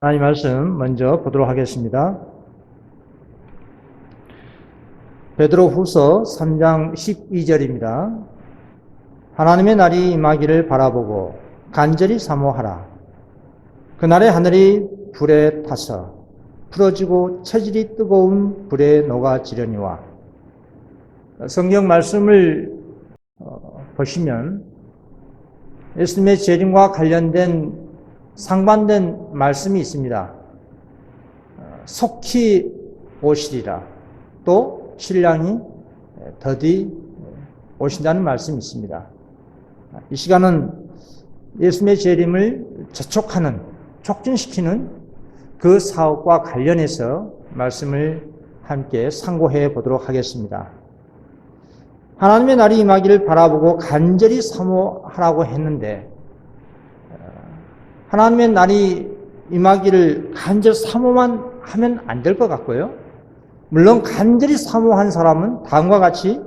하나님 말씀 먼저 보도록 하겠습니다. 베드로후서 3장 12절입니다. 하나님의 날이 임하기를 바라보고 간절히 사모하라. 그날의 하늘이 불에 타서 풀어지고 체질이 뜨거운 불에 녹아지려니와. 성경 말씀을 보시면 예수님의 재림과 관련된 상반된 말씀이 있습니다. 속히 오시리라. 또 신랑이 더디 오신다는 말씀이 있습니다. 이 시간은 예수님의 재림을 재촉하는, 촉진시키는 그 사업과 관련해서 말씀을 함께 상고해 보도록 하겠습니다. 하나님의 날이 임하기를 바라보고 간절히 사모하라고 했는데, 하나님의 날이 임하기를 간절히 사모만 하면 안 될 것 같고요. 물론 간절히 사모한 사람은 다음과 같이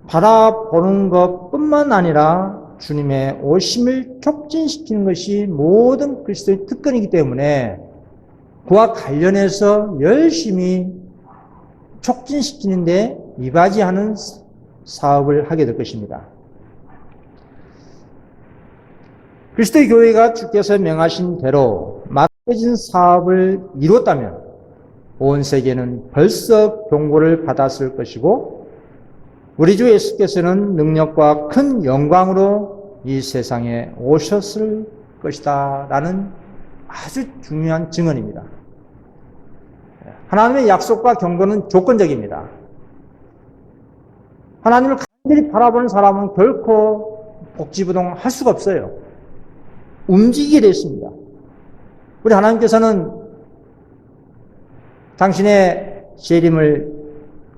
바라보는 것뿐만 아니라 주님의 오심을 촉진시키는 것이 모든 그리스도의 특권이기 때문에 그와 관련해서 열심히 촉진시키는 데 이바지하는 사업을 하게 될 것입니다. 그리스도의 교회가 주께서 명하신 대로 맡겨진 사업을 이뤘다면 온 세계는 벌써 경고를 받았을 것이고 우리 주 예수께서는 능력과 큰 영광으로 이 세상에 오셨을 것이다 라는 아주 중요한 증언입니다. 하나님의 약속과 경고는 조건적입니다. 하나님을 간절히 바라보는 사람은 결코 복지부동할 수가 없어요. 움직이게 되어 있습니다. 우리 하나님께서는 당신의 재림을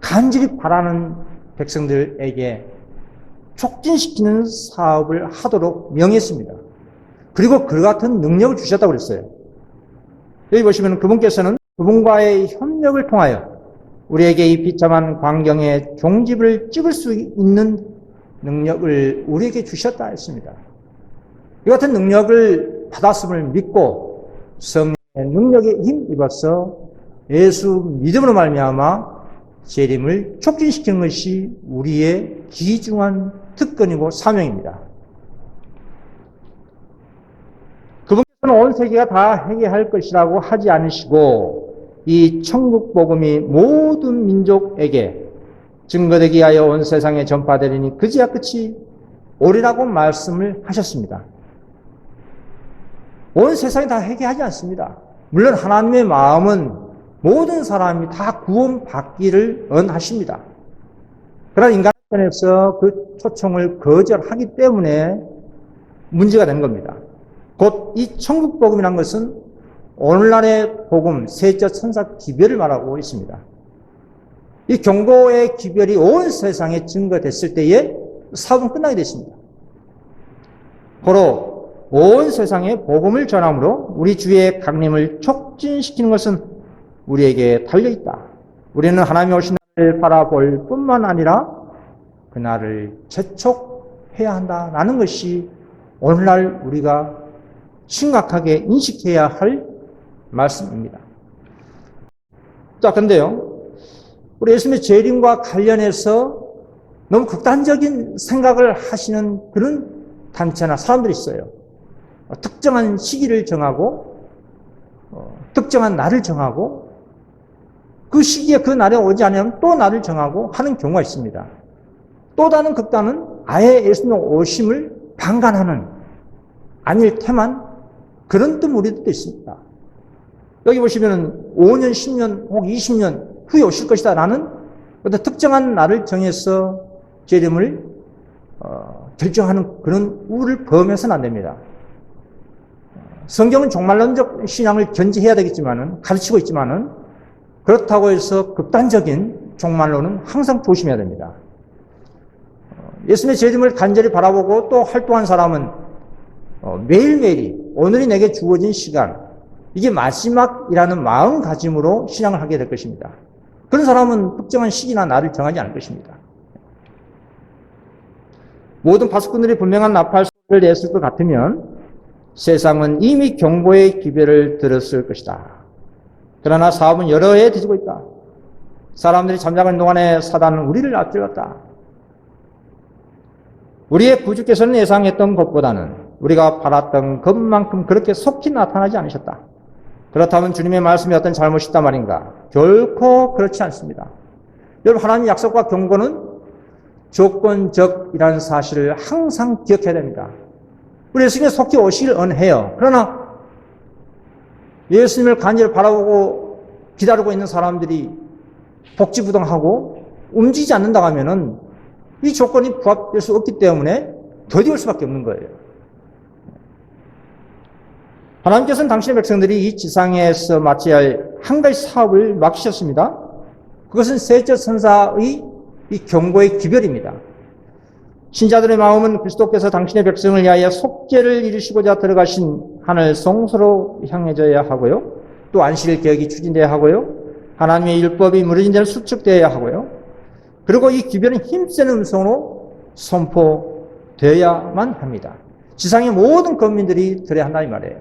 간절히 바라는 백성들에게 촉진시키는 사업을 하도록 명했습니다. 그리고 그 같은 능력을 주셨다고 그랬어요. 여기 보시면 그분께서는 그분과의 협력을 통하여 우리에게 이 비참한 광경의 종집을 찍을 수 있는 능력을 우리에게 주셨다 했습니다. 이 같은 능력을 받았음을 믿고 성령의 능력에 힘입어서 예수 믿음으로 말미암아 재림을 촉진시키는 것이 우리의 귀중한 특권이고 사명입니다. 그분께서는 온 세계가 다 회개할 것이라고 하지 않으시고 이 천국 복음이 모든 민족에게 증거되기 위하여 온 세상에 전파되리니 그제야 끝이 오리라고 말씀을 하셨습니다. 온 세상이 다 회개하지 않습니다. 물론 하나님의 마음은 모든 사람이 다 구원받기를 원하십니다. 그러나 인간에서 그 초청을 거절하기 때문에 문제가 되는 겁니다. 곧 이 천국 복음이라는 것은 오늘날의 복음, 셋째 천사 기별을 말하고 있습니다. 이 경고의 기별이 온 세상에 증거됐을 때에 사업은 끝나게 됐습니다. 바로 온 세상에 복음을 전함으로 우리 주의 강림을 촉진시키는 것은 우리에게 달려있다. 우리는 하나님의 오신 날을 바라볼 뿐만 아니라 그날을 재촉해야 한다라는 것이 오늘날 우리가 심각하게 인식해야 할 말씀입니다. 자, 근데요, 우리 예수님의 재림과 관련해서 너무 극단적인 생각을 하시는 그런 단체나 사람들이 있어요. 특정한 시기를 정하고 특정한 날을 정하고 그 시기에 그 날에 오지 않으면 또 날을 정하고 하는 경우가 있습니다. 또 다른 극단은 아예 예수님의 오심을 방관하는 아닐 테만 그런 또 무리들도 있습니다. 여기 보시면 5년, 10년 혹 20년 후에 오실 것이다 라는 어떤 특정한 날을 정해서 재림을 결정하는 그런 우를 범해서는 안 됩니다. 성경은 종말론적 신앙을 견지해야 되겠지만은, 가르치고 있지만은, 그렇다고 해서 극단적인 종말론은 항상 조심해야 됩니다. 예수님의 재림을 간절히 바라보고 또 활동한 사람은 매일매일이 오늘이 내게 주어진 시간, 이게 마지막이라는 마음가짐으로 신앙을 하게 될 것입니다. 그런 사람은 특정한 시기나 날을 정하지 않을 것입니다. 모든 파수꾼들이 분명한 나팔 소리를 냈을 것 같으면 세상은 이미 경고의 기별을 들었을 것이다. 그러나 사업은 여러 해 뒤지고 있다. 사람들이 잠자는 동안에 사단은 우리를 앞질렀다. 우리의 구주께서는 예상했던 것보다는 우리가 바랐던 것만큼 그렇게 속히 나타나지 않으셨다. 그렇다면 주님의 말씀이 어떤 잘못이 있단 말인가? 결코 그렇지 않습니다. 여러분, 하나님의 약속과 경고는 조건적이라는 사실을 항상 기억해야 됩니다. 우리 예수님이 속히 오시길 원해요. 그러나 예수님을 간절히 바라보고 기다리고 있는 사람들이 복지부동하고 움직이지 않는다고 하면은 이 조건이 부합될 수 없기 때문에 더디올 수밖에 없는 거예요. 하나님께서는 당신의 백성들이 이 지상에서 마쳐야 할 한 가지 사업을 맡기셨습니다. 그것은 셋째 천사의 이 경고의 기별입니다. 신자들의 마음은 그리스도께서 당신의 백성을 위하여 속죄를 이루시고자 들어가신 하늘 성소로 향해져야 하고요. 또 안식일 계획이 추진되어야 하고요. 하나님의 율법이 무너진 데는 수축되어야 하고요. 그리고 이 기별은 힘센 음성으로 선포되어야만 합니다. 지상의 모든 국민들이 들어야 한다 이 말이에요.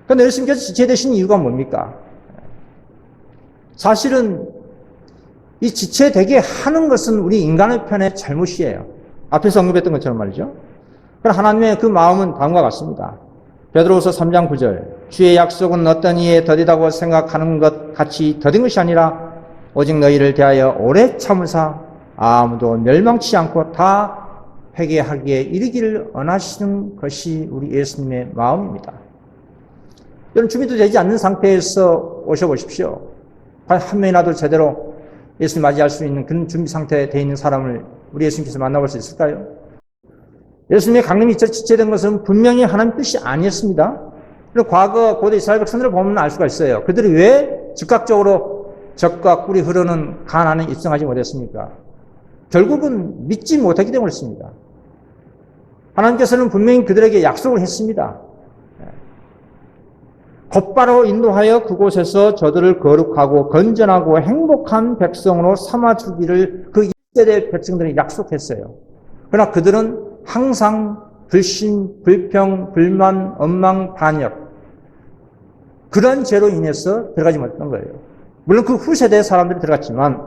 그런데 예수님께서 지체되신 이유가 뭡니까? 사실은 이 지체되게 하는 것은 우리 인간의 편의 잘못이에요. 앞에서 언급했던 것처럼 말이죠. 그러나 하나님의 그 마음은 다음과 같습니다. 베드로후서 3장 9절 주의 약속은 어떤 이에 더디다고 생각하는 것 같이 더딘 것이 아니라 오직 너희를 대하여 오래 참으사 아무도 멸망치 않고 다 회개하기에 이르기를 원하시는 것이 우리 예수님의 마음입니다. 여러분, 준비도 되지 않는 상태에서 오셔보십시오. 과연 한 명이라도 제대로 예수님 맞이할 수 있는 그런 준비 상태에 되어 있는 사람을 우리 예수님께서 만나볼 수 있을까요? 예수님의 강림이 지체된 것은 분명히 하나님 뜻이 아니었습니다. 그리고 과거 고대 이스라엘 백성들을 보면 알 수가 있어요. 그들이 왜 즉각적으로 젖과 꿀이 흐르는 가나안에 입성하지 못했습니까? 결국은 믿지 못했기 때문이었습니다. 하나님께서는 분명히 그들에게 약속을 했습니다. 곧바로 인도하여 그곳에서 저들을 거룩하고 건전하고 행복한 백성으로 삼아주기를 그 1세대 백성들이 약속했어요. 그러나 그들은 항상 불신, 불평, 불만, 원망, 반역 그런 죄로 인해서 들어가지 못했던 거예요. 물론 그 후세대 사람들이 들어갔지만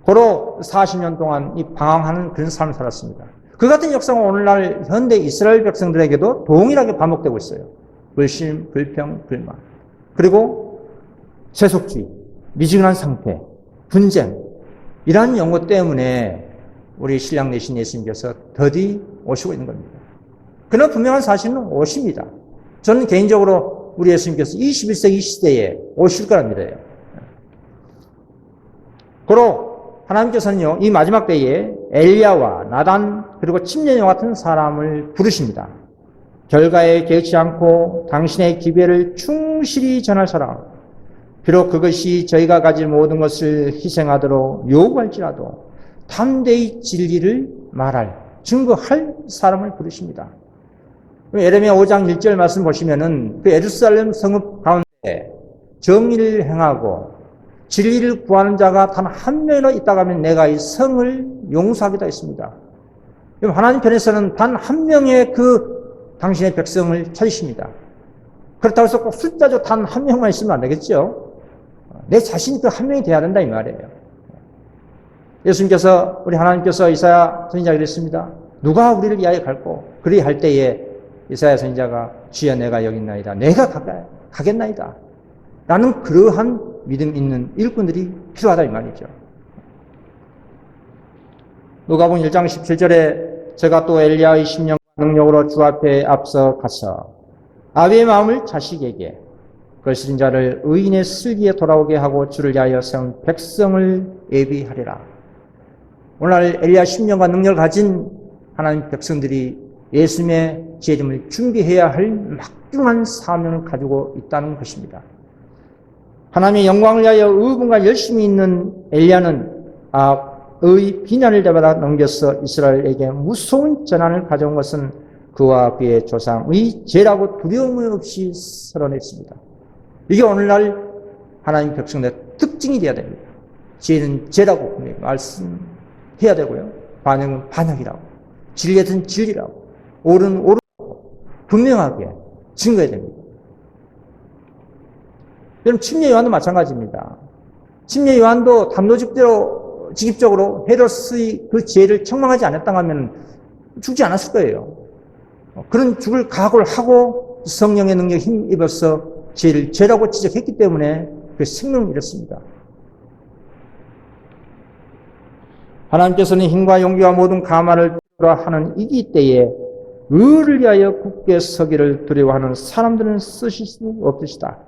고로 40년 동안 이 방황하는 그런 삶을 살았습니다. 그 같은 역사가 오늘날 현대 이스라엘 백성들에게도 동일하게 반복되고 있어요. 불신, 불평, 불만. 그리고 세속주의, 미지근한 상태, 분쟁. 이러한 연고 때문에 우리 신랑 되신 예수님께서 더디 오시고 있는 겁니다. 그러나 분명한 사실은 오십니다. 저는 개인적으로 우리 예수님께서 21세기 시대에 오실 거라 믿어요. 그리고 하나님께서는요, 이 마지막 때에 엘리야와 나단 그리고 침례와 같은 사람을 부르십니다. 결과에 개의치 않고 당신의 기별을 충실히 전할 사람, 비록 그것이 저희가 가질 모든 것을 희생하도록 요구할지라도 담대히 진리를 말할, 증거할 사람을 부르십니다. 예레미야 5장 1절 말씀 보시면은 그 예루살렘 성읍 가운데 정의를 행하고 진리를 구하는 자가 단 한 명이라 있다고 하면 내가 이 성을 용서하겠다 했습니다. 하나님 편에서는 단 한 명의 그 당신의 백성을 찾으십니다. 그렇다고 해서 꼭 숫자적 단 한 명만 있으면 안 되겠죠. 내 자신이 그 한 명이 돼야 된다 이 말이에요. 예수님께서 우리 하나님께서 이사야 선지자에게 그랬습니다. 누가 우리를 위하여 갈고 그리 할 때에 이사야 선지자가 주여 내가 여기 있나이다. 내가 가겠나이다. 라는 그러한 믿음 있는 일꾼들이 필요하다 이 말이죠. 누가복음 1장 17절에 제가 또 엘리야의 심령 능력으로 주 앞에 앞서 가서 아비의 마음을 자식에게 거스린 자를 의인의 슬기에 돌아오게 하고 주를 위하여 세운 백성을 예비하리라. 오늘날 엘리야 심령과 능력을 가진 하나님 백성들이 예수님의 재림을 준비해야 할 막중한 사명을 가지고 있다는 것입니다. 하나님의 영광을 위하여 의분과 열심히 있는 엘리야는 의 비난을 받아 넘겨서 이스라엘에게 무서운 재난을 가져온 것은 그와 그의 조상의 죄라고 두려움 없이 선언했습니다. 이게 오늘날 하나님 백성들의 특징이 되어야 됩니다. 죄는 죄라고 말씀해야 되고요. 반역은 반역이라고, 진리는 진리라고, 옳은 분명하게 증거해야 됩니다. 여러분, 침례 요한도 마찬가지입니다. 침례 요한도 직접적으로 헤롯의 그 죄를 책망하지 않았다고 하면 죽지 않았을 거예요. 그런 죽을 각오를 하고 성령의 능력에 힘입어서 죄라고 지적했기 때문에 그 생명을 잃었습니다. 하나님께서는 힘과 용기와 모든 가마를 하는 이기 때에 의를 위하여 굳게 서기를 두려워하는 사람들은 쓰실 수 없으시다.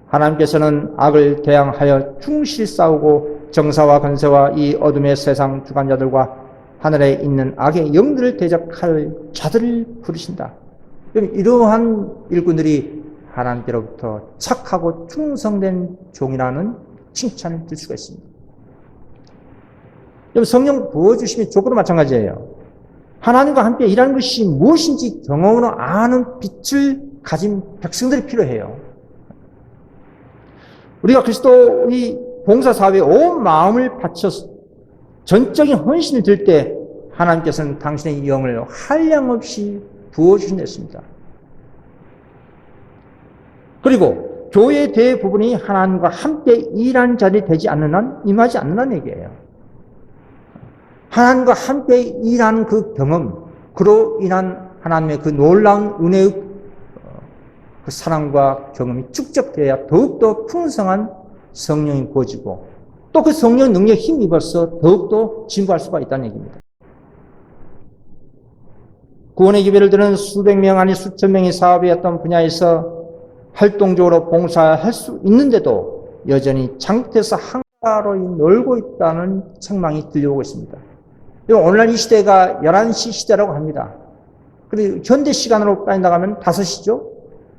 하나님께서는 악을 대항하여 충실히 싸우고 정사와 권세와 이 어둠의 세상 주관자들과 하늘에 있는 악의 영들을 대적할 자들을 부르신다. 이러한 일꾼들이 하나님께로부터 착하고 충성된 종이라는 칭찬을 들 수가 있습니다. 성령 부어주시면 조건도 마찬가지예요. 하나님과 함께 일하는 것이 무엇인지 경험으로 아는 빛을 가진 백성들이 필요해요. 우리가 그리스도의 봉사사업에 온 마음을 바쳐서 전적인 헌신을 들 때 하나님께서는 당신의 영을 한량없이 부어주신다 했습니다. 그리고 교회의 대부분이 하나님과 함께 일하는 자들이 되지 않는 한 임하지 않는다는 얘기예요. 하나님과 함께 일하는 그 경험, 그로 인한 하나님의 그 놀라운 은혜의 그 사랑과 경험이 축적되어야 더욱더 풍성한 성령이 부어지고 또 그 성령 능력에 힘입어서 더욱더 진보할 수가 있다는 얘기입니다. 구원의 기별을 드는 수백 명 아니 수천 명의 사업이었던 분야에서 활동적으로 봉사할 수 있는데도 여전히 장태에서 한가로이 놀고 있다는 책망이 들려오고 있습니다. 오늘날 이 시대가 11시 시대라고 합니다. 그리고 현대 시간으로 따진다고 하면 5시죠.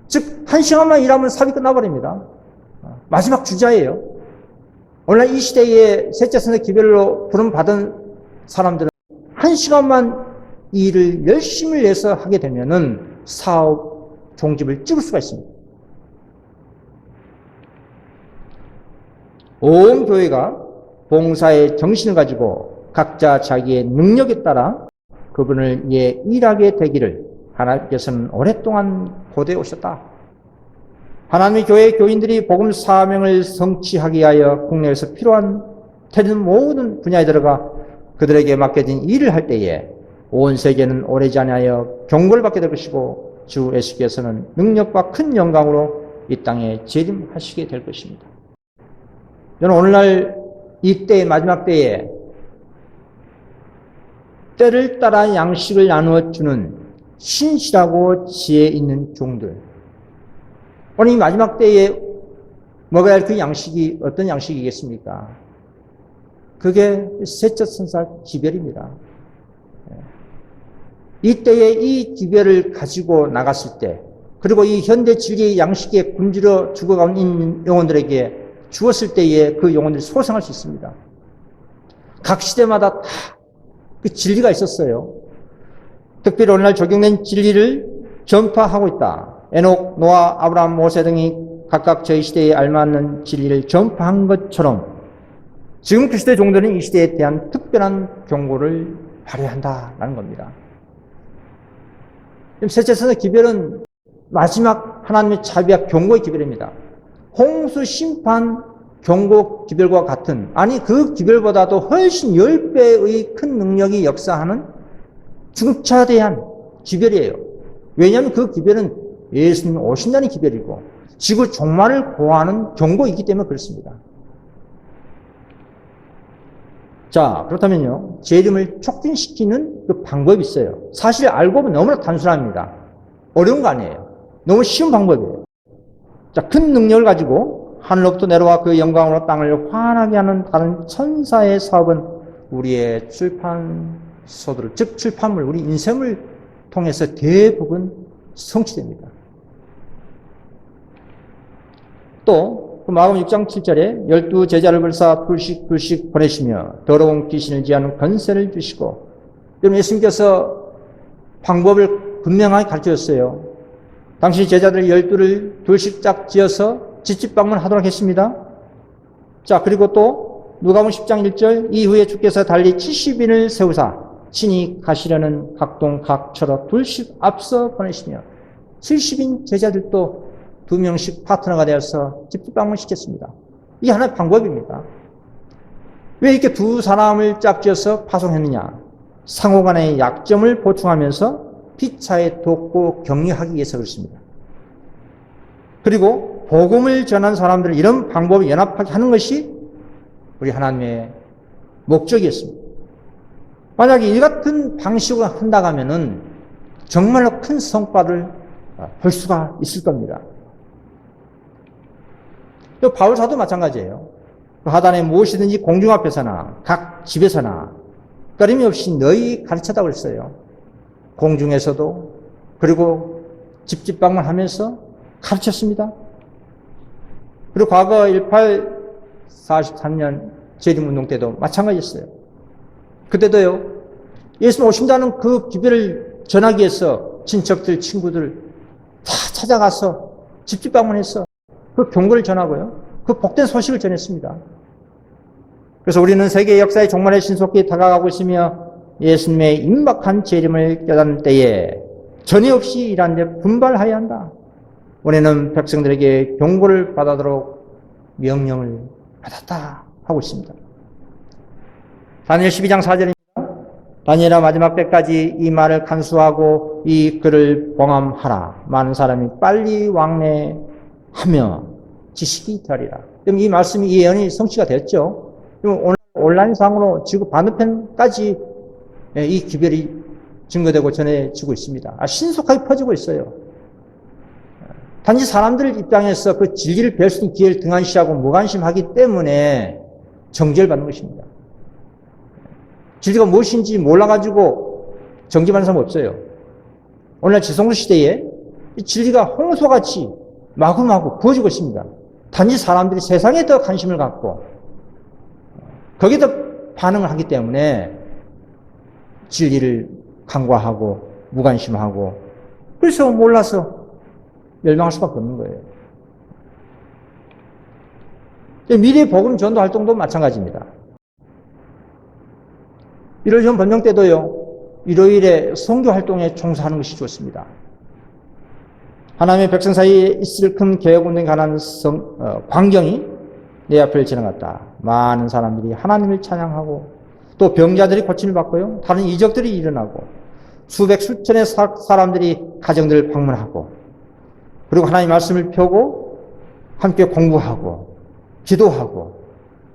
즉 1시간만 일하면 사업이 끝나버립니다. 마지막 주자예요. 오늘날 이 시대에 셋째 선의 기별로 부름받은 사람들은 1시간만 일을 열심히 해서 하게 되면은 사업 종집을 찍을 수가 있습니다. 온 교회가 봉사의 정신을 가지고 각자 자기의 능력에 따라 그분을 위해 일하게 되기를 하나님께서는 오랫동안 고대해 오셨다. 하나님의 교회 교인들이 복음 사명을 성취하기 위하여 국내에서 필요한 되는 모든 분야에 들어가 그들에게 맡겨진 일을 할 때에 온 세계는 오래지 아니하여 경고를 받게 될 것이고 주 예수께서는 능력과 큰 영광으로 이 땅에 재림하시게 될 것입니다. 저는 오늘날 이 때의 마지막 때에 때를 따라 양식을 나누어 주는 신실하고 지혜 있는 종들. 오늘 이 마지막 때에 먹어야 할 그 양식이 어떤 양식이겠습니까? 그게 셋째 선사 기별입니다. 이 때에 이 기별을 가지고 나갔을 때, 그리고 이 현대 진리의 양식에 굶주려 죽어가는 있는 영혼들에게 주었을 때에 그 영혼들이 소생할 수 있습니다. 각 시대마다 다 그 진리가 있었어요. 특별히 오늘날 적용된 진리를 전파하고 있다. 에녹, 노아, 아브라함, 모세 등이 각각 저희 시대에 알맞는 진리를 전파한 것처럼 지금 그 시대 종들은 이 시대에 대한 특별한 경고를 발휘한다라는 겁니다. 셋째 선의 기별은 마지막 하나님의 자비와 경고의 기별입니다. 홍수 심판 경고 기별과 같은, 아니 그 기별보다도 훨씬 10배의 큰 능력이 역사하는 중차대한 기별이에요. 왜냐하면 그 기별은 예수님 오신다는 기별이고 지구 종말을 고하는 경고이기 때문에 그렇습니다. 자, 그렇다면요, 재림을 촉진시키는 그 방법이 있어요. 사실 알고 보면 너무나 단순합니다. 어려운 거 아니에요. 너무 쉬운 방법이에요. 자, 큰 능력을 가지고 하늘로부터 내려와 그 영광으로 땅을 환하게 하는 다른 천사의 사업은 우리의 출판서들, 즉 출판물, 우리 인생을 통해서 대부분 성취됩니다. 또 마가복음 6장 7절에 12 제자를 불사 둘씩 보내시며 더러운 귀신을 지하는 권세를 주시고, 여러분 예수님께서 방법을 분명하게 가르쳐줬어요. 당시 제자들 12를 둘씩 짝 지어서 집집방문하도록 했습니다. 자, 그리고 또 누가복음 10장 1절 이후에 주께서 달리 70인을 세우사 친히 가시려는 각동 각처로 둘씩 앞서 보내시며 70인 제자들도 2명씩 파트너가 되어서 집집 방문시켰습니다. 이게 하나의 방법입니다. 왜 이렇게 두 사람을 짝지어서 파송했느냐? 상호 간의 약점을 보충하면서 피차에 돕고 격려하기 위해서 그렇습니다. 그리고 복음을 전한 사람들을 이런 방법을 연합하게 하는 것이 우리 하나님의 목적이었습니다. 만약에 이 같은 방식으로 한다고 하면은 정말로 큰 성과를 볼 수가 있을 겁니다. 또 바울 사도 마찬가지예요. 하단에 무엇이든지 공중 앞에서나 각 집에서나 끊임없이 너희 가르쳤다고 그랬어요. 공중에서도 그리고 집집 방문하면서 가르쳤습니다. 그리고 과거 43년 재림운동 때도 마찬가지였어요. 그때도요, 예수님 오신다는 그 기별을 전하기 위해서 친척들, 친구들 다 찾아가서 집집 방문해서 그 경고를 전하고요, 그 복된 소식을 전했습니다. 그래서 우리는 세계 역사의 종말에 신속히 다가가고 있으며 예수님의 임박한 재림을 깨닫는 때에 전에 없이 일하는 데 분발하여야 한다. 우리는 백성들에게 경고를 받아도록 명령을 받았다 하고 있습니다. 다니엘 12장 4절입니다. 다니엘아 마지막 때까지 이 말을 간수하고 이 글을 봉함하라. 많은 사람이 빨리 왕래하며 지식이 되리라. 그럼 이 말씀이, 이 예언이 성취가 됐죠. 그럼 온라인상으로 지구 반대편까지 이 기별이 증거되고 전해지고 있습니다. 신속하게 퍼지고 있어요. 단지 사람들 입장에서 그 진리를 배울 수 있는 기회를 등한시하고 무관심하기 때문에 정죄를 받는 것입니다. 진리가 무엇인지 몰라가지고 정죄받는 사람 없어요. 오늘날 지성도 시대에 진리가 홍수같이 마구마구 부어지고 있습니다. 단지 사람들이 세상에 더 관심을 갖고 거기에 더 반응을 하기 때문에 진리를 간과하고 무관심하고 그래서 몰라서 멸망할 수밖에 없는 거예요. 미래 복음 전도 활동도 마찬가지입니다. 1월 전 번영 때도요, 일요일에 선교 활동에 종사하는 것이 좋습니다. 하나님의 백성 사이에 있을 큰 개혁운동에 관한 광경이 내 앞을 지나갔다. 많은 사람들이 하나님을 찬양하고 또 병자들이 고침을 받고요, 다른 이적들이 일어나고 수백 수천의 사람들이 가정들을 방문하고 그리고 하나님의 말씀을 펴고 함께 공부하고 기도하고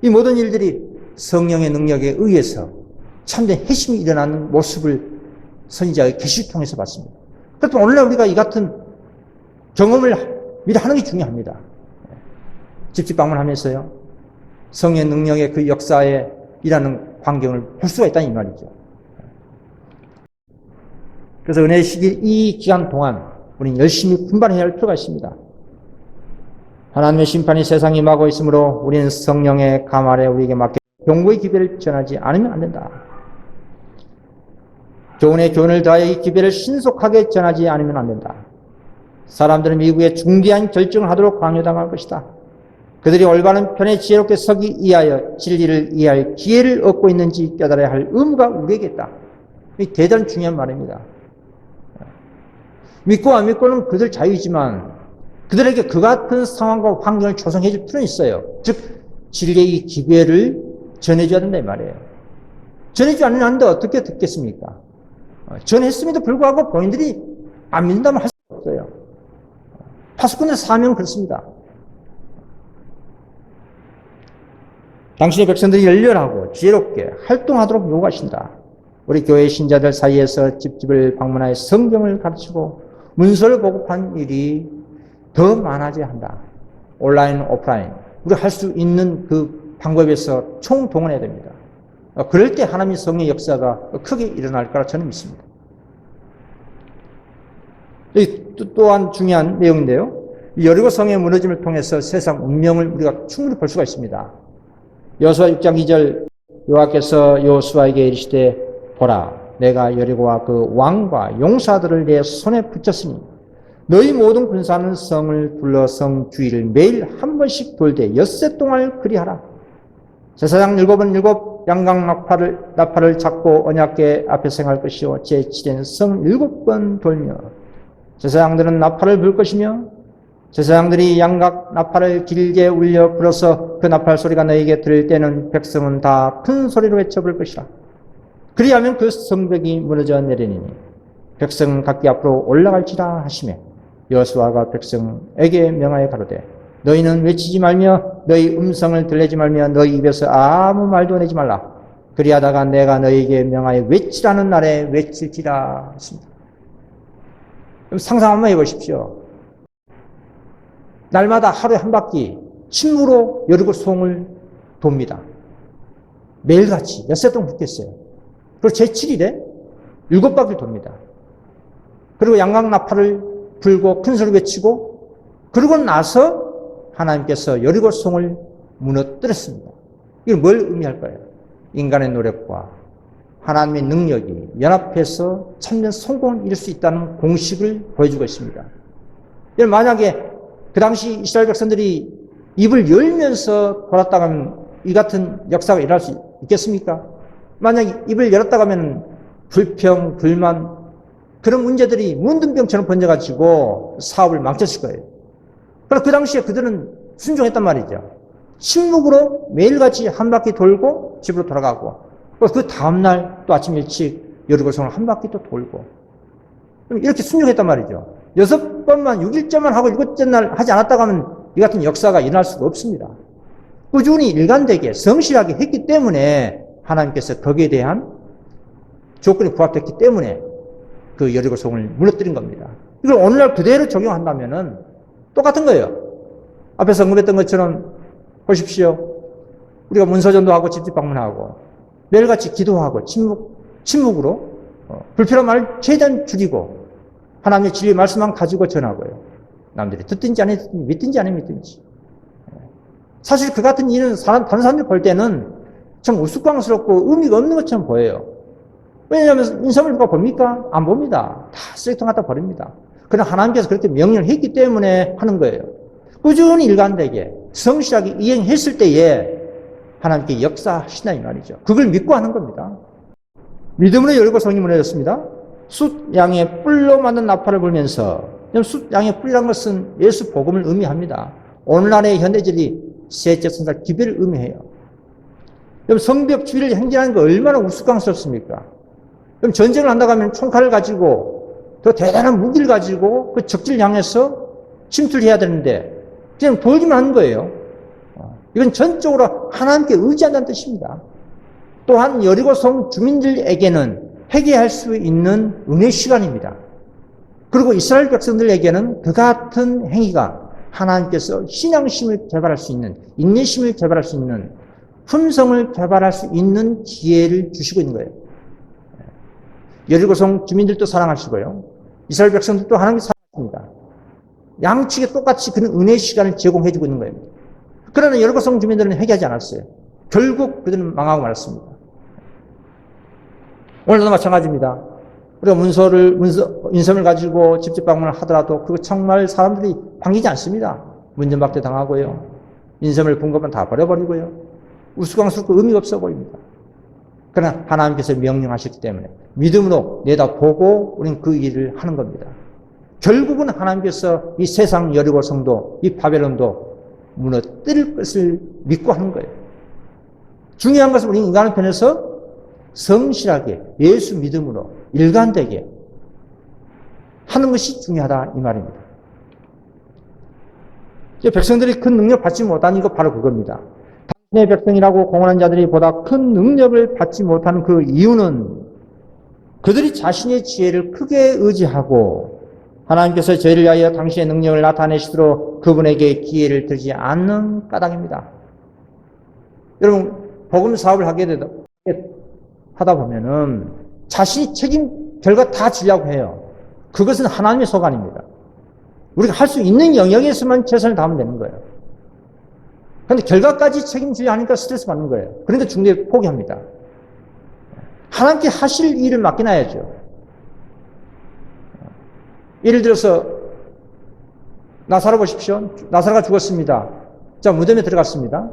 이 모든 일들이 성령의 능력에 의해서 참된 핵심이 일어나는 모습을 선지자의 계시를 통해서 봤습니다. 그래서 오늘날 우리가 이 같은 경험을 미리 하는 게 중요합니다. 집집 방문하면서요, 성령의 능력의 그 역사에 일하는 광경을 볼 수가 있다는 이 말이죠. 그래서 은혜의 시기 이 기간 동안 우리는 열심히 분발해야 할 필요가 있습니다. 하나님의 심판이 세상에 임하고 있으므로 우리는 성령의 가말에 우리에게 맡겨 경고의 기별을 전하지 않으면 안 된다. 교훈에 교훈을 더하여 이 기별을 신속하게 전하지 않으면 안 된다. 사람들은 미국에 중대한 결정을 하도록 강요당할 것이다. 그들이 올바른 편에 지혜롭게 서기 위하여 진리를 이해할 기회를 얻고 있는지 깨달아야 할 의무가 우리에게 있다. 이 대단히 중요한 말입니다. 믿고 안 믿고는 그들 자유이지만 그들에게 그 같은 상황과 환경을 조성해 줄 필요는 있어요. 즉 진리의 기회를 전해줘야 된다 이 말이에요. 전해주지 않는데 어떻게 듣겠습니까? 전했음에도 불구하고 본인들이 안 믿는다면 할 수 없어요. 파수꾼의 사명은 그렇습니다. 당신의 백성들이 열렬하고 지혜롭게 활동하도록 요구하신다. 우리 교회 신자들 사이에서 집집을 방문하여 성경을 가르치고 문서를 보급한 일이 더 많아져야 한다. 온라인, 오프라인 우리 할 수 있는 그 방법에서 총동원해야 됩니다. 그럴 때 하나님의 성령의 역사가 크게 일어날 거라 저는 믿습니다. 또한 중요한 내용인데요. 여리고 성의 무너짐을 통해서 세상 운명을 우리가 충분히 볼 수가 있습니다. 여호수아 6장 2절 여호와께서 여호수아에게 이르시되 보라 내가 여리고와 그 왕과 용사들을 내 손에 붙였으니 너희 모든 군사는 성을 둘러 성 주위를 매일 한 번씩 돌되 엿새 동안을 그리하라. 제사장 7은 7 양강 나팔을 잡고 언약궤 앞에 행할 것이요 제7엔 성 7번 돌며 제사장들은 나팔을 불 것이며 제사장들이 양각 나팔을 길게 울려 불어서 그 나팔 소리가 너에게 들릴 때는 백성은 다 큰 소리로 외쳐볼 것이라. 그리하면 그 성벽이 무너져 내리니 백성은 각기 앞으로 올라갈지라 하시매 여호수아가 백성에게 명하여 가로되 너희는 외치지 말며 너희 음성을 들리지 말며 너희 입에서 아무 말도 내지 말라. 그리하다가 내가 너희에게 명하여 외치라는 날에 외칠지라 했습니다. 그럼 상상 한번 해보십시오. 날마다 하루에 한 바퀴 침무로 여리고 성을 돕니다. 매일같이 엿새 동안 붙겠어요. 그리고 제7일에 7바퀴를 돕니다. 그리고 양각 나팔을 불고 큰 소리 외치고 그러고 나서 하나님께서 여리고 성을 무너뜨렸습니다. 이건 뭘 의미할까요? 인간의 노력과 하나님의 능력이 연합해서 참된 성공을 이룰 수 있다는 공식을 보여주고 있습니다. 만약에 그 당시 이스라엘 백성들이 입을 열면서 돌았다고 하면 이 같은 역사가 일어날 수 있겠습니까? 만약 입을 열었다고 하면 불평, 불만 그런 문제들이 문둥병처럼 번져가지고 사업을 망쳤을 거예요. 그러나 그 당시에 그들은 순종했단 말이죠. 침묵으로 매일같이 한 바퀴 돌고 집으로 돌아가고 그 다음날 또 아침 일찍 여리고성을 한 바퀴 또 돌고 이렇게 순종했단 말이죠. 6번만 6일째만 하고 7째 날 하지 않았다고 하면 이 같은 역사가 일어날 수가 없습니다. 꾸준히 일관되게 성실하게 했기 때문에 하나님께서 거기에 대한 조건이 부합됐기 때문에 그 여리고성을 무너뜨린 겁니다. 이걸 오늘날 그대로 적용한다면은 똑같은 거예요. 앞에서 언급했던 것처럼 보십시오. 우리가 문서전도 하고 집집 방문하고 매일같이 기도하고 침묵으로 불필요한 말을 최대한 줄이고 하나님의 진리의 말씀만 가지고 전하고요. 남들이 듣든지 안 듣든지 믿든지 안 믿든지. 사실 그 같은 일은 다른 사람들이 볼 때는 참 우스꽝스럽고 의미가 없는 것처럼 보여요. 왜냐하면 인성을 누가 봅니까? 안 봅니다. 다 쓰레기통 갖다 버립니다. 그러나 하나님께서 그렇게 명령을 했기 때문에 하는 거예요. 꾸준히 일관되게 성실하게 이행했을 때에 하나님께 역사하시나 이 말이죠. 그걸 믿고 하는 겁니다. 믿음으로 여리고성이 무너졌습니다. 숫 양의 뿔로 만든 나팔을 불면서 숫 양의 뿔이라는 것은 예수 복음을 의미합니다. 오늘날의 현대질이 셋째 선살 기별을 의미해요. 그럼 성벽 주위를 행진하는 거 얼마나 우스꽝스럽습니까? 그럼 전쟁을 한다고 하면 총칼을 가지고 더 대단한 무기를 가지고 그 적지를 향해서 침투를 해야 되는데 그냥 돌기만 하는 거예요. 이건 전적으로 하나님께 의지한다는 뜻입니다. 또한 여리고성 주민들에게는 회개할 수 있는 은혜 시간입니다. 그리고 이스라엘 백성들에게는 그 같은 행위가 하나님께서 신앙심을 개발할 수 있는, 인내심을 개발할 수 있는, 품성을 개발할 수 있는 기회를 주시고 있는 거예요. 여리고성 주민들도 사랑하시고요. 이스라엘 백성들도 하나님께 사랑합니다. 양측에 똑같이 그런 은혜 시간을 제공해주고 있는 거예요. 그러나 여리고성 주민들은 회개하지 않았어요. 결국 그들은 망하고 말았습니다. 오늘도 마찬가지입니다. 우리가 인섬을 가지고 직접 방문을 하더라도 그거 정말 사람들이 반기지 않습니다. 문전박대 당하고요. 인섬을 본 것만 다 버려버리고요. 우스꽝스럽고 의미가 없어 보입니다. 그러나 하나님께서 명령하셨기 때문에 믿음으로 내다보고 우리는 그 일을 하는 겁니다. 결국은 하나님께서 이 세상 여리고성도 이 바벨론도 무너뜨릴 것을 믿고 하는 거예요. 중요한 것은 우리 인간의 편에서 성실하게 예수 믿음으로 일관되게 하는 것이 중요하다 이 말입니다. 백성들이 큰 능력 받지 못하는 거 바로 그겁니다. 당신의 백성이라고 공언한 자들이 보다 큰 능력을 받지 못하는 그 이유는 그들이 자신의 지혜를 크게 의지하고 하나님께서 저희를 위하여 당신의 능력을 나타내시도록 그분에게 기회를 드리지 않는 까닭입니다. 여러분 복음 사업을 하다 보면은 자신이 책임 결과 다 지려고 해요. 그것은 하나님의 소관입니다. 우리가 할 수 있는 영역에서만 최선을 다하면 되는 거예요. 그런데 결과까지 책임지려 하니까 스트레스 받는 거예요. 그러니까 중도에 포기합니다. 하나님께 하실 일을 맡겨놔야죠. 예를 들어서 나사로 보십시오. 나사로가 죽었습니다. 자, 무덤에 들어갔습니다.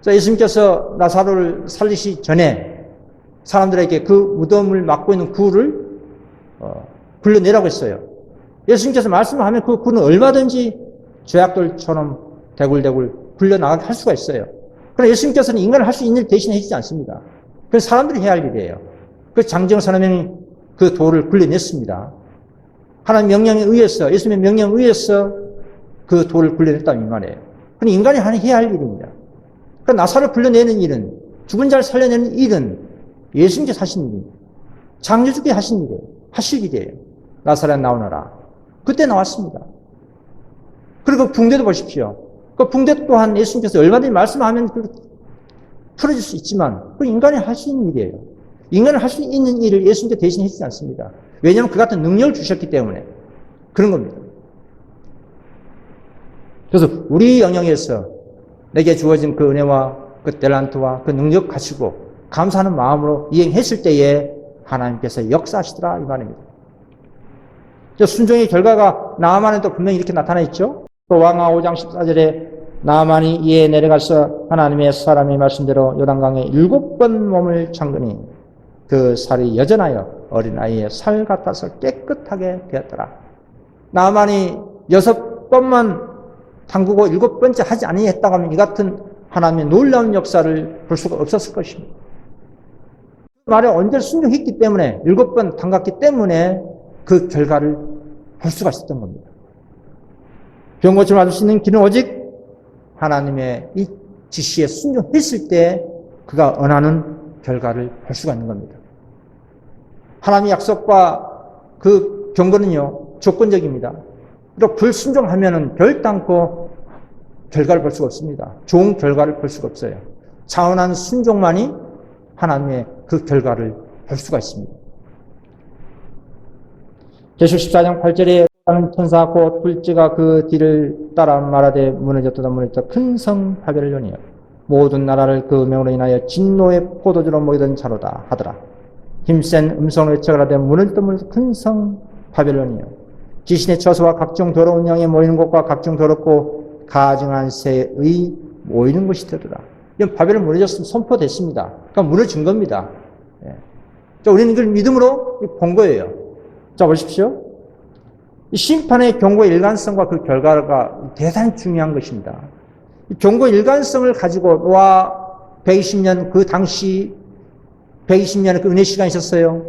자, 예수님께서 나사로를 살리시 전에 사람들에게 그 무덤을 막고 있는 구를 불러내라고 했어요. 예수님께서 말씀을 하면 그는 얼마든지 죄악들처럼 대굴대굴 굴려나가게 할 수가 있어요. 그러나 예수님께서는 인간을 할 수 있는 일 대신 해주지 않습니다. 그래서 사람들이 해야 할 일이에요. 그 장정 사람이 그 돌을 굴려냈습니다. 하나님 명령에 의해서, 예수님의 명령에 의해서 그 돌을 굴려냈다는 이 말이에요. 그건 인간이 해야 할 일입니다. 그 나사를 굴려내는 일은, 죽은 자를 살려내는 일은 예수님께서 하신 일입니다. 창조주께 하신 일이에요. 하실 일이에요. 나사렛 나오너라. 그때 나왔습니다. 그리고 붕대도 보십시오. 그 붕대 또한 예수님께서 얼마든지 말씀하면 풀어질 수 있지만 그 인간이 할 수 있는 일이에요. 인간이 할 수 있는 일을 예수님께 대신 해주지 않습니다. 왜냐하면 그 같은 능력을 주셨기 때문에 그런 겁니다. 그래서 우리 영역에서 내게 주어진 그 은혜와 그 탤런트와 그 능력 가지고 감사하는 마음으로 이행했을 때에 하나님께서 역사하시더라 이 말입니다. 순종의 결과가 나아만에도 분명히 이렇게 나타나 있죠. 또 왕하 5장 14절에 나아만이 이에 내려가서 하나님의 사람의 말씀대로 요단강에 7번 몸을 잠그니 그 살이 여전하여 어린아이의 살 같아서 깨끗하게 되었더라. 나아만이 6번만 담그고 7번째 하지 아니했다고 하면 이 같은 하나님의 놀라운 역사를 볼 수가 없었을 것입니다. 그 말에 언제를 순종했기 때문에 7번 담갔기 때문에 그 결과를 볼 수가 있었던 겁니다. 병 고침을 받을 수 있는 길은 오직 하나님의 이 지시에 순종했을 때 그가 원하는 결과를 볼 수가 있는 겁니다. 하나님의 약속과 그 경고는요 조건적입니다. 그리고 불순종하면은 결단코 결과를 볼 수가 없습니다. 좋은 결과를 볼 수가 없어요. 차원한 순종만이 하나님의 그 결과를 볼 수가 있습니다. 계시록 14장 8절에 천사 곧 불지가 그 뒤를 따라 말하되 무너졌다 큰 성 바벨론이여 모든 나라를 그 명으로 인하여 진노의 포도주로 먹이던 자로다 하더라. 힘센 음성을 외쳐가라되 무너졌다 큰 성 바벨론이여 귀신의 처소와 각종 더러운 영에 모이는 곳과 각종 더럽고 가증한 새의 모이는 곳이 되더라. 이건 바벨론 무너졌으면 선포됐습니다. 그러니까 무너진 겁니다. 자, 우리는 이걸 믿음으로 본 거예요. 자, 보십시오. 이 심판의 경고의 일관성과 그 결과가 대단히 중요한 것입니다. 이 경고의 일관성을 가지고 노아 120년 그 당시 120년의 그 은혜 시간이 있었어요.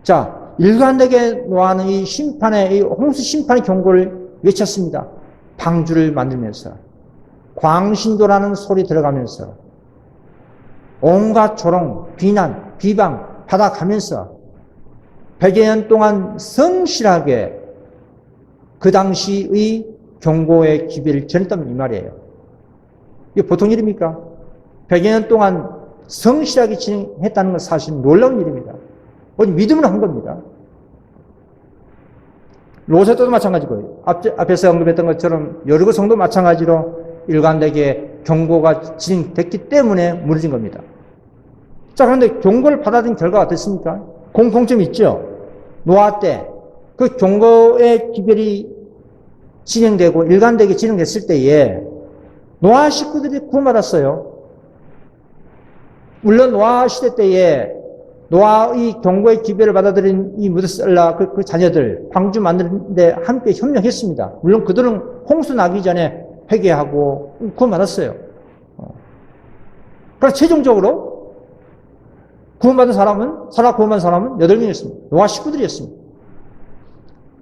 자, 일관되게 노아는 이 심판의 이 홍수 심판의 경고를 외쳤습니다. 방주를 만들면서 광신도라는 소리 들어가면서 온갖 조롱, 비난, 비방 받아가면서 100여 년 동안 성실하게 그 당시의 경고의 기별을 전했다면 이 말이에요. 이게 보통 일입니까? 100여 년 동안 성실하게 진행했다는 건 사실 놀라운 일입니다. 오직 믿음으로 한 겁니다. 로세도도 마찬가지고요. 앞에서 언급했던 것처럼 여리고 성도 마찬가지로 일관되게 경고가 진행됐기 때문에 무너진 겁니다. 자, 그런데 경고를 받아들인 결과가 어땠습니까? 공통점이 있죠. 노아 때 그 경고의 기별이 진행되고 일관되게 진행됐을 때에 노아 식구들이 구원받았어요. 물론 노아 시대 때에 노아의 경고의 기별을 받아들인 이 무드셀라 그 자녀들 방주 만드는데 함께 협력했습니다. 물론 그들은 홍수 나기 전에 회개하고 구원받았어요. 그래서 최종적으로 구원받은 사람은, 살아 구원받은 사람은 8명이었습니다. 노아 식구들이었습니다.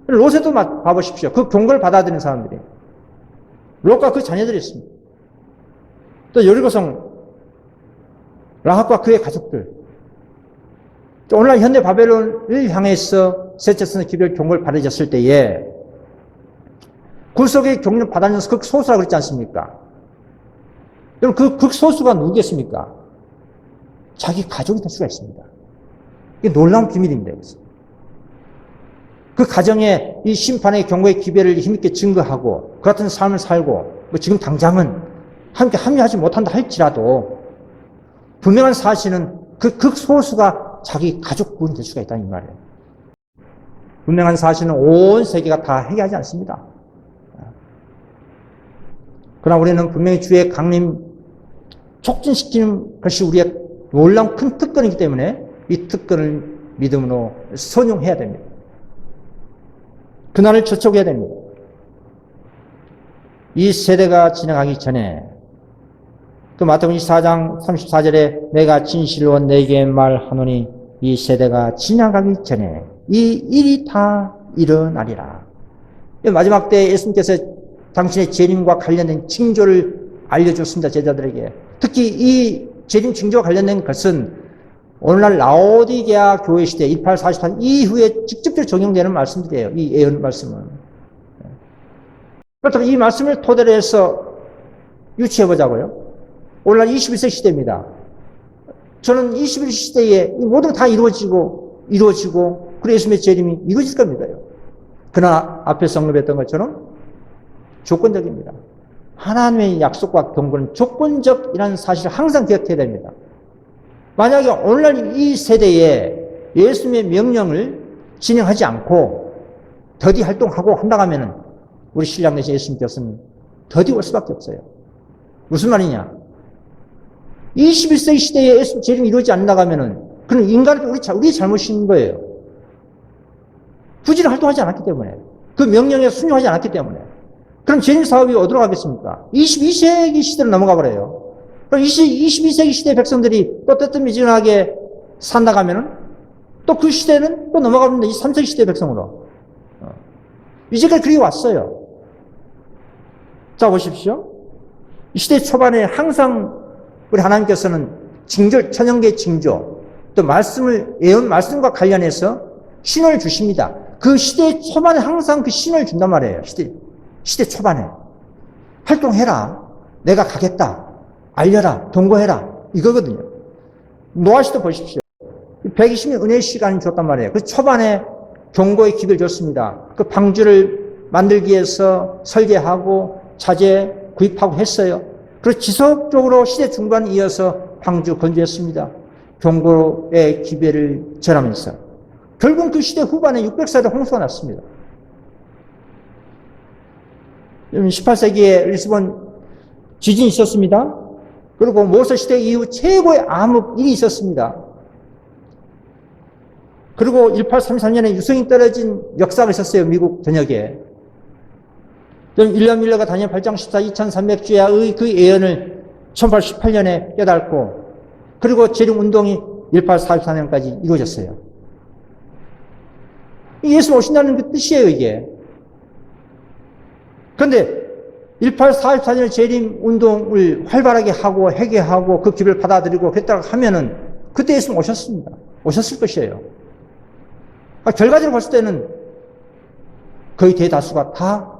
롯에도 봐보십시오. 그 경고를 받아들이는 사람들이. 롯과 그 자녀들이었습니다. 또 여리고성 라합과 그의 가족들. 또 오늘날 현대 바벨론을 향해서 셋째서는 기별 경고를 받아졌을 때에 구속의 경륜을 받아들이는 극소수라고 그랬지 않습니까? 여러분, 그 극소수가 누구겠습니까? 자기 가족이 될 수가 있습니다. 이게 놀라운 비밀입니다. 그 가정에 이 심판의 경고의 기별을 힘있게 증거하고 그 같은 삶을 살고 뭐 지금 당장은 함께 합류하지 못한다 할지라도 분명한 사실은 그 극소수가 자기 가족 구원이 될 수가 있다는 말이에요. 분명한 사실은 온 세계가 다 회개하지 않습니다. 그러나 우리는 분명히 주의 강림 촉진시키는 것이 우리의 놀라운 큰 특권이기 때문에 이 특권을 믿음으로 선용해야 됩니다. 그날을 저촉해야 됩니다. 이 세대가 지나가기 전에 또 마태복음 24장 34절에 내가 진실로 내게 말하노니 이 세대가 지나가기 전에 이 일이 다 일어나리라. 마지막 때 예수님께서 당신의 재림과 관련된 징조를 알려줬습니다. 제자들에게. 특히 이 재림 징조와 관련된 것은 오늘날 라오디게아 교회 시대 1844 이후에 직접적으로 적용되는 말씀들이에요. 이 예언 말씀은. 그렇다면 이 말씀을 토대로 해서 유추해 보자고요. 오늘날 21세기 시대입니다. 저는 21세기 시대에 모든 게 다 이루어지고 그리고 예수님의 재림이 이루어질 겁니다. 그러나 앞에 언급했던 것처럼 조건적입니다. 하나님의 약속과 경고는 조건적이라는 사실을 항상 기억해야 됩니다. 만약에 오늘날 이 세대에 예수님의 명령을 진행하지 않고 더디 활동하고 한다고 하면 우리 신랑 되신 예수님께서는 더디 올 수밖에 없어요. 무슨 말이냐? 21세기 시대에 예수님 재림이 이루어지지 않는다고 하면 그는 인간은 우리 잘못인 거예요. 부지런히 활동하지 않았기 때문에, 그 명령에 순종하지 않았기 때문에. 그럼 재림 사업이 어디로 가겠습니까? 22세기 시대로 넘어가 버려요. 그럼 22세기 시대 백성들이 또 뜨뜻미지근하게 산다고 하면은 또 그 시대는 또 넘어갑니다. 23세기 시대 백성으로. 이제까지 그리 왔어요. 자, 보십시오. 이 시대 초반에 항상 우리 하나님께서는 징조, 천연계 징조, 또 예언 말씀과 관련해서 신호를 주십니다. 그 시대 초반에 항상 그 신호를 준단 말이에요. 시대 초반에. 활동해라. 내가 가겠다. 알려라. 경고해라. 이거거든요. 노아 시대 보십시오. 120년 은혜의 시간을 줬단 말이에요. 그 초반에 경고의 기회를 줬습니다. 그 방주를 만들기 위해서 설계하고 자재 구입하고 했어요. 그리고 지속적으로 시대 중반에 이어서 방주 건조했습니다. 경고의 기회를 전하면서. 결국 그 시대 후반에 600살의 홍수가 났습니다. 18세기에 리스본 지진이 있었습니다. 그리고 모세 시대 이후 최고의 암흑일이 있었습니다. 그리고 1833년에 유성이 떨어진 역사가 있었어요. 미국 전역에. 1년 밀러가 다니엘 8장 14, 2300주야의 그 예언을 1818년에 깨닫고 그리고 재림운동이 1844년까지 이루어졌어요. 예수 오신다는 그 뜻이에요, 이게. 그런데 1844년에 재림운동을 활발하게 하고 회개하고 그 기회를 받아들이고 그랬다고 하면은 그때 예수님 오셨습니다. 오셨을 것이에요. 결과적으로 봤을 때는 거의 대다수가 다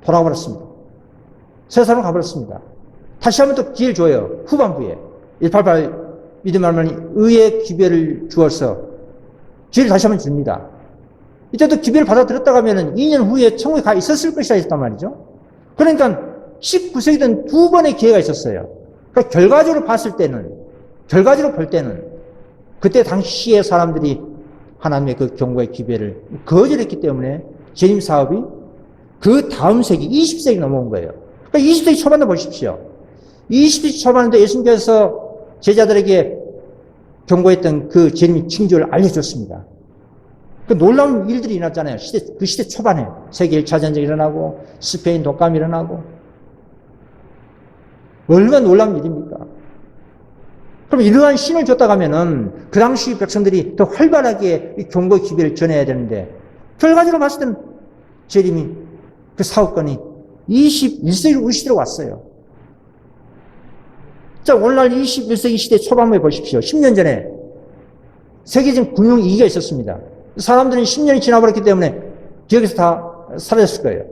돌아버렸습니다. 세상으로 가버렸습니다. 다시 한번 또 기회를 줘요. 후반부에. 188 믿음 할머니 의의 기회를 주어서 기회를 다시 한번 줍니다. 이때도 기회를 받아들였다고 하면 2년 후에 천국에 가 있었을 것이라 했단 말이죠. 그러니까 19세기 된 두 번의 기회가 있었어요. 그러니까 결과적으로 볼 때는 그때 당시의 사람들이 하나님의 그 경고의 기회를 거절했기 때문에 재림 사업이 그 다음 세기 20세기 넘어온 거예요. 그러니까 20세기 초반에 보십시오. 20세기 초반에도 예수님께서 제자들에게 경고했던 그 재림 징조를 알려줬습니다. 그 놀라운 일들이 일어났잖아요. 그 시대 초반에 세계 1차 전쟁이 일어나고 스페인 독감이 일어나고 얼마나 놀라운 일입니까? 그럼 이러한 신을 줬다고 하면은 그 당시 백성들이 더 활발하게 이 경고의 기회를 전해야 되는데 결과적으로 봤을 때는 재림이 그 사업권이 21세기 우리 시대로 왔어요. 자, 오늘날 21세기 시대 초반부에 보십시오. 10년 전에 세계적 금융위기가 있었습니다. 사람들은 10년이 지나버렸기 때문에 기억에서 다 사라졌을 거예요.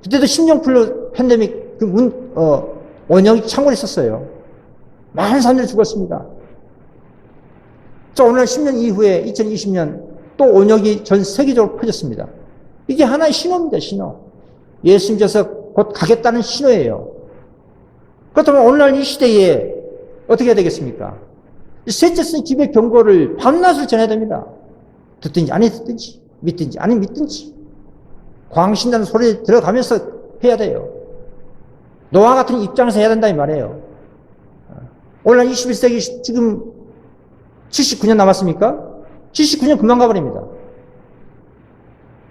그때도 신종플루 팬데믹 원형이 창궐 있었어요. 많은 사람들이 죽었습니다. 자, 오늘 10년 이후에 2020년 또 원형이 전 세계적으로 퍼졌습니다. 이게 하나의 신호입니다, 신호. 예수님께서 곧 가겠다는 신호예요. 그렇다면 오늘날 이 시대에 어떻게 해야 되겠습니까? 셋째 쓴 기회 경고를 밤낮을 전해야 됩니다. 듣든지 아니 듣든지 믿든지 아니 믿든지 광신다는 소리 들어가면서 해야 돼요. 노아 같은 입장에서 해야 된다 이 말이에요. 오늘날 21세기 지금 79년 남았습니까? 79년 금방 가버립니다.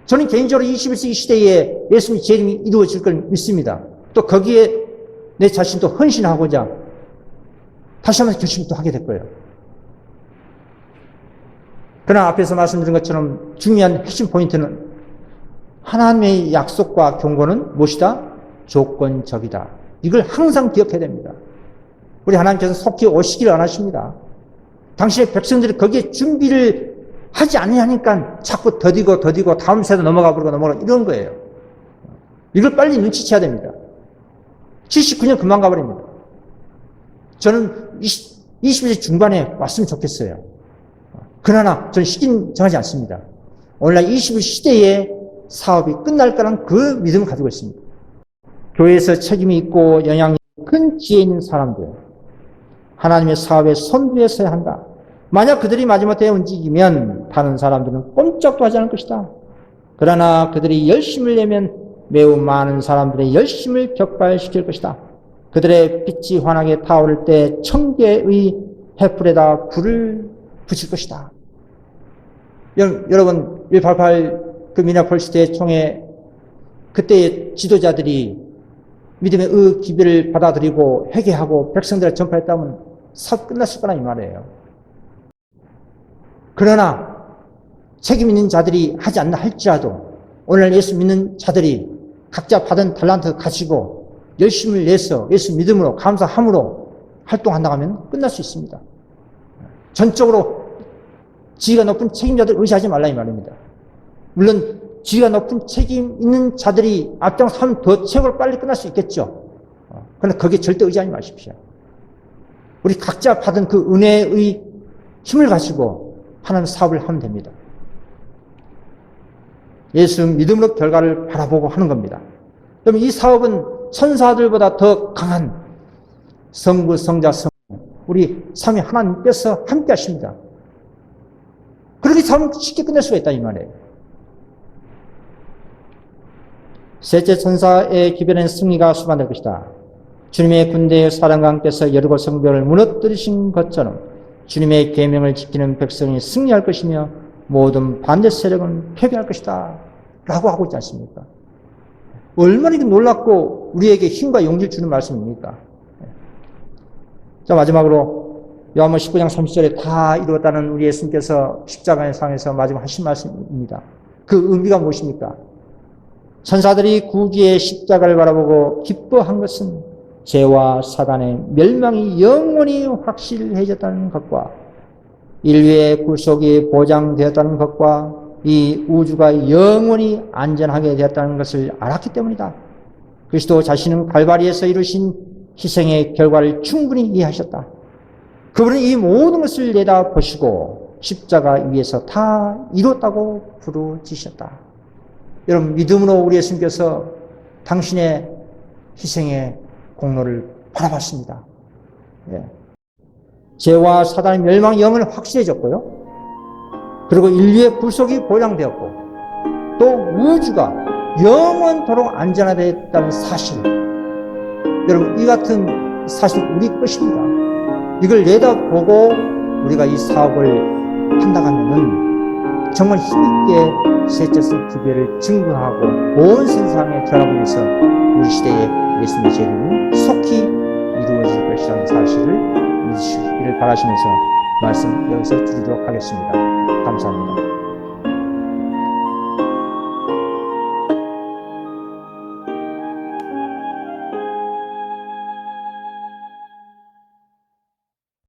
저는 개인적으로 21세기 시대에 예수님의 재림이 이루어질 걸 믿습니다. 또 거기에 내 자신도 헌신하고자 다시 한번 결심을 또 하게 될 거예요. 그러나 앞에서 말씀드린 것처럼 중요한 핵심 포인트는 하나님의 약속과 경고는 무엇이다? 조건적이다. 이걸 항상 기억해야 됩니다. 우리 하나님께서 속히 오시기를 안 하십니다. 당신의 백성들이 거기에 준비를 하지 않으니까 자꾸 더디고 다음 세대 넘어가 이런 거예요. 이걸 빨리 눈치채야 됩니다. 79년 금방 가버립니다. 저는 21세기 중반에 왔으면 좋겠어요. 그러나 저는 시기는 정하지 않습니다. 오늘날 21시대에 사업이 끝날 거라는 그 믿음을 가지고 있습니다. 교회에서 책임이 있고 영향력이 큰 지혜 있는 사람들, 하나님의 사업에 선두에 서야 한다. 만약 그들이 마지못해 움직이면 다른 사람들은 꼼짝도 하지 않을 것이다. 그러나 그들이 열심을 내면 매우 많은 사람들의 열심을 격발시킬 것이다. 그들의 빛이 환하게 타오를 때 천개의 횃불에다 불을 붙일 것이다. 여러분 188 그 미네아폴리스 대총회 그때의 지도자들이 믿음의 기별을 받아들이고 회개하고 백성들을 전파했다면 사업 끝났을 거라 이 말이에요. 그러나 책임 있는 자들이 하지 않나 할지라도 오늘 예수 믿는 자들이 각자 받은 달란트 가지고 열심을 내서 예수 믿음으로 감사함으로 활동한다고 끝날 수 있습니다. 전적으로 지위가 높은 책임자들 의지하지 말라 이 말입니다. 물론 지위가 높은 책임 있는 자들이 앞장서면 더 최고로 빨리 끝날 수 있겠죠. 그러나 거기에 절대 의지하지 마십시오. 우리 각자 받은 그 은혜의 힘을 가지고 하나님 사업을 하면 됩니다. 예수 믿음으로 결과를 바라보고 하는 겁니다. 그럼 이 사업은 천사들보다 더 강한 성부, 성자, 성령, 우리 삼위 하나님께서 함께 하십니다. 그렇게 사업은 쉽게 끝낼 수가 있다 이 말이에요. 셋째 천사의 기별에는 승리가 수반될 것이다. 주님의 군대의 사령관께서 여리고 성벽을 무너뜨리신 것처럼 주님의 계명을 지키는 백성이 승리할 것이며 모든 반대 세력은 패배할 것이다 라고 하고 있지 않습니까? 얼마나 놀랍고 우리에게 힘과 용기를 주는 말씀입니까? 자, 마지막으로 요한복음 19장 30절에 다 이루었다는 우리 예수님께서 십자가의 상에서 마지막 하신 말씀입니다. 그 의미가 무엇입니까? 천사들이 구주의 십자가를 바라보고 기뻐한 것은 죄와 사단의 멸망이 영원히 확실해졌다는 것과 인류의 구속이 보장되었다는 것과 이 우주가 영원히 안전하게 되었다는 것을 알았기 때문이다. 그리스도 자신은 갈바리에서 이루신 희생의 결과를 충분히 이해하셨다. 그분은 이 모든 것을 내다보시고 십자가 위에서 다 이뤘다고 부르짖으셨다. 여러분 믿음으로 우리 예수님께서 당신의 희생의 공로를 바라봤습니다. 예. 죄와 사단의 멸망이 영원히 확실해졌고요. 그리고 인류의 구속이 보장되었고 또 우주가 영원토록 안전하되었다는 사실. 여러분 이 같은 사실 우리 것입니다. 이걸 내다보고 우리가 이 사업을 한다고 하면은 정말 힘있게 셋째 기별을 증거하고 온 세상에 전하기 위해서 우리 시대에 예수님의 재림이 속히 이루어질 것이라는 사실을 믿으시기를 바라시면서 말씀 여기서 드리도록 하겠습니다. 감사합니다.